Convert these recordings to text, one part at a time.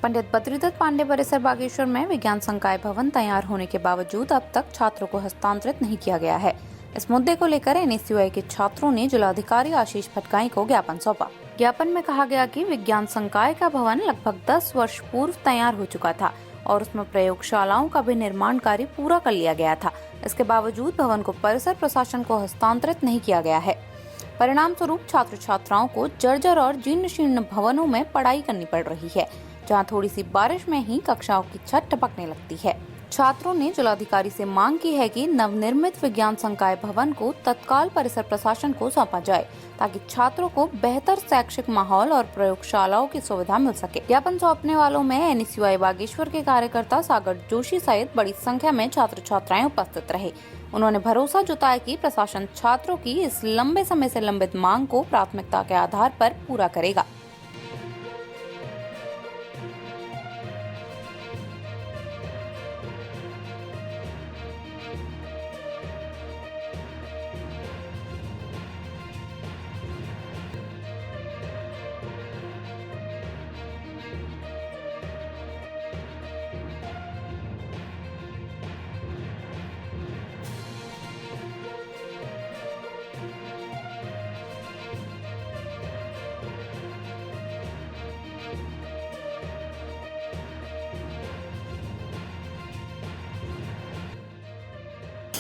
पंडित बद्रीदत्त पांडे परिसर बागेश्वर में विज्ञान संकाय भवन तैयार होने के बावजूद अब तक छात्रों को हस्तांतरित नहीं किया गया है। इस मुद्दे को लेकर एनएसयूआई के छात्रों ने जिलाधिकारी आशीष भटगाई को ज्ञापन सौंपा। ज्ञापन में कहा गया कि विज्ञान संकाय का भवन लगभग 10 वर्ष पूर्व तैयार हो चुका था और उसमें प्रयोगशालाओं का भी निर्माण कार्य पूरा कर लिया गया था। इसके बावजूद भवन को परिसर प्रशासन को हस्तांतरित नहीं किया गया है। परिणाम स्वरूप छात्र छात्राओं को जर्जर और जीर्ण शीर्ण भवनों में पढ़ाई करनी पड़ रही है, जहां थोड़ी सी बारिश में ही कक्षाओं की छत टपकने लगती है। छात्रों ने जिलाधिकारी से मांग की है कि नवनिर्मित विज्ञान संकाय भवन को तत्काल परिसर प्रशासन को सौंपा जाए ताकि छात्रों को बेहतर शैक्षिक माहौल और प्रयोगशालाओं की सुविधा मिल सके। ज्ञापन सौंपने वालों में एनएसयूआई बागेश्वर के कार्यकर्ता सागर जोशी सहित बड़ी संख्या में छात्र छात्राएं उपस्थित रहे। उन्होंने भरोसा जताया कि प्रशासन छात्रों की इस लंबे समय से लंबित मांग को प्राथमिकता के आधार पर पूरा करेगा।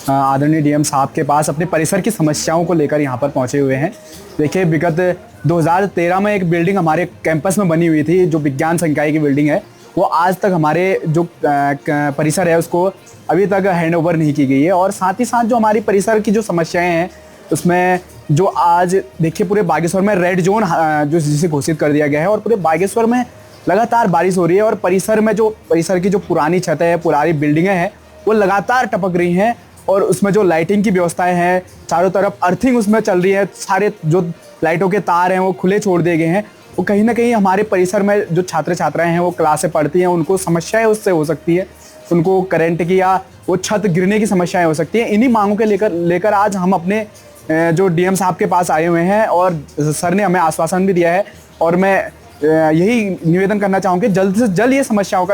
आदरणीय डीएम साहब के पास अपने परिसर की समस्याओं को लेकर यहाँ पर पहुँचे हुए हैं। देखिए, विगत 2013 में एक बिल्डिंग हमारे कैंपस में बनी हुई थी, जो विज्ञान संकाय की बिल्डिंग है, वो आज तक हमारे जो परिसर है उसको अभी तक हैंडओवर नहीं की गई है। और साथ ही साथ जो हमारी परिसर की जो समस्याएं हैं उसमें जो आज देखिए पूरे बागेश्वर में रेड जोन जो जिसे घोषित कर दिया गया है और पूरे बागेश्वर में लगातार बारिश हो रही है और परिसर की जो पुरानी छतें हैं, पुरानी बिल्डिंगें हैं, वो लगातार टपक रही हैं और उसमें जो लाइटिंग की व्यवस्थाएं हैं, चारों तरफ अर्थिंग उसमें चल रही है, सारे जो लाइटों के तार हैं वो खुले छोड़ दिए गए हैं। वो कहीं ना कहीं हमारे परिसर में जो छात्र छात्राएं हैं वो क्लासें पढ़ती हैं, उनको समस्याएं उससे हो सकती है, उनको करंट की या वो छत गिरने की समस्याएं हो सकती हैं। इन्हीं मांगों के लेकर आज हम अपने जो डीएम साहब के पास आए हुए हैं और सर ने हमें आश्वासन भी दिया है और मैं यही निवेदन करना चाहूँगी जल्द से जल्द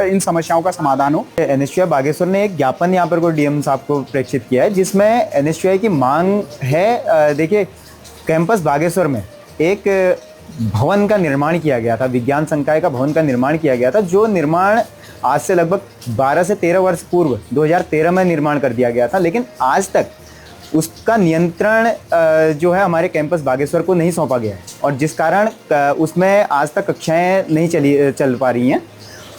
इन समस्याओं का समाधान हो। एनएसयूआई बागेश्वर ने एक ज्ञापन यहाँ पर को डीएम साहब को प्रेषित किया है, जिसमें एनएसयूआई की मांग है। देखिए, कैंपस बागेश्वर में एक भवन का निर्माण किया गया था, विज्ञान संकाय का भवन का निर्माण किया गया था, जो निर्माण आज से लगभग 12 से 13 वर्ष पूर्व 2013 में निर्माण कर दिया गया था, लेकिन आज तक उसका नियंत्रण जो है हमारे कैंपस बागेश्वर को नहीं सौंपा गया है और जिस कारण उसमें आज तक कक्षाएं नहीं चल पा रही हैं।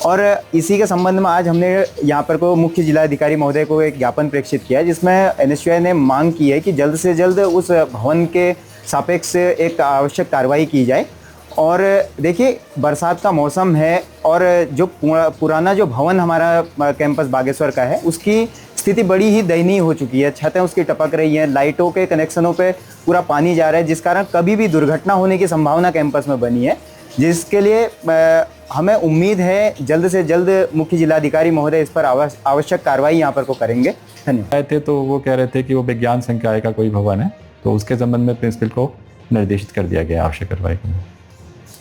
और इसी के संबंध में आज हमने यहाँ पर को मुख्य जिलाधिकारी महोदय को एक ज्ञापन प्रेषित किया है, जिसमें एनएसयूआई ने मांग की है कि जल्द से जल्द उस भवन के सापेक्ष एक आवश्यक कार्रवाई की जाए। और देखिए, बरसात का मौसम है और जो पुराना जो भवन हमारा कैंपस बागेश्वर का है उसकी स्थिति बड़ी ही दयनीय हो चुकी है। छतें उसकी टपक रही हैं, लाइटों के कनेक्शनों पे पूरा पानी जा रहा है, जिस कारण कभी भी दुर्घटना होने की संभावना कैंपस में बनी है, जिसके लिए हमें उम्मीद है जल्द से जल्द मुख्य जिलाधिकारी महोदय इस पर आवश्यक कार्रवाई यहाँ पर को करेंगे। धन्यवाद। थे तो वो कह रहे थे कि वो विज्ञान संकाय का कोई भवन है, तो उसके संबंध में प्रिंसिपल को निर्देशित कर दिया गया आवश्यक कार्रवाई करने।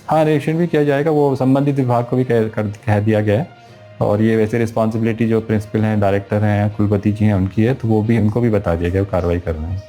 हाँ, निरीक्षण भी किया जाएगा, वो संबंधित विभाग को भी कह दिया गया है। और ये वैसे रिस्पॉन्सिबिलिटी जो प्रिंसिपल हैं, डायरेक्टर हैं, कुलपति जी हैं, उनकी है, तो वो भी उनको भी बता दिया गया कार्रवाई करना है।